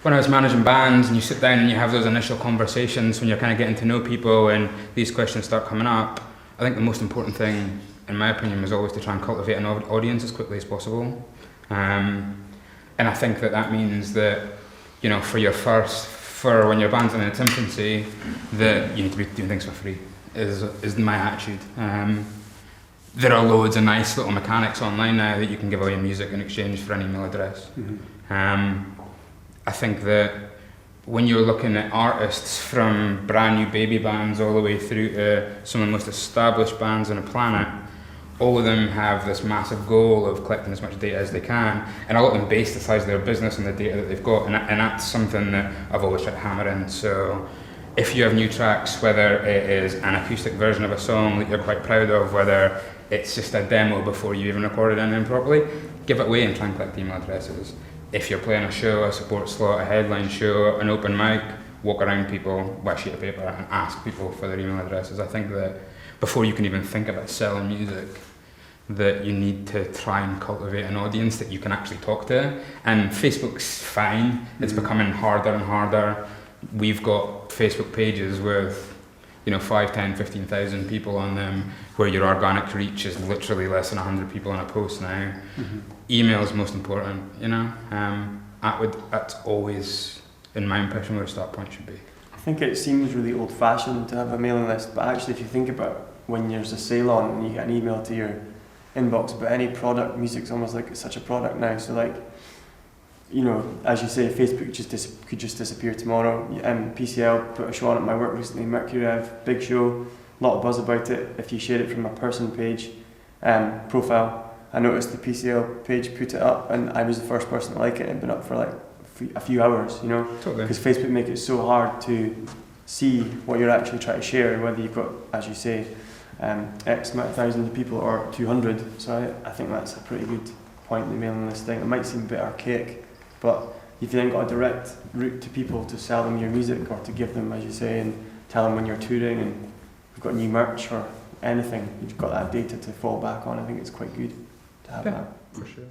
when I was managing bands and you sit down and you have those initial conversations when you're kind of getting to know people and these questions start coming up, I think the most important thing, in my opinion, was always to try and cultivate an audience as quickly as possible. And I think that means that, you know, for when your band's in its infancy, that you need to be doing things for free, is my attitude. There are loads of nice little mechanics online now that you can give away music in exchange for an email address. I think that when you're looking at artists from brand new baby bands all the way through to some of the most established bands on the planet, all of them have this massive goal of collecting as much data as they can, and a lot of them base the size of their business on the data that they've got, and that's something that I've always tried to hammer in. So if you have new tracks, whether it is an acoustic version of a song that you're quite proud of, whether it's just a demo before you even recorded anything properly, give it away and try and collect email addresses. If you're playing a show, a support slot, a headline show, an open mic, walk around people with a sheet of paper and ask people for their email addresses. I think that before you can even think about selling music, that you need to try and cultivate an audience that you can actually talk to. And Facebook's fine, it's becoming harder and harder. We've got Facebook pages with 5, 10, 15,000 people on them, where your organic reach is literally less than 100 people on a post now. Email is most important, that's always, in my impression, where the start point should be. I think it seems really old-fashioned to have a mailing list, but actually if you think about it, when there's a sale on and you get an email to your inbox, but any product, music's almost like it's such a product now, so like, as you say, Facebook could just disappear tomorrow. PCL put a show on at my work recently, Mercury Rev, big show, a lot of buzz about it. If you share it from a person page, profile, I noticed the PCL page put it up and I was the first person to like it. It'd been up for like a few hours, Totally. Because Facebook make it so hard to see what you're actually trying to share, whether you've got, as you say, X amount of thousands of people or 200. So I think that's a pretty good point, the mailing list thing. It might seem a bit archaic, but if you then got a direct route to people to sell them your music or to give them, as you say, and tell them when you're touring and you've got new merch or anything, you've got that data to fall back on. I think it's quite good to have that. For sure.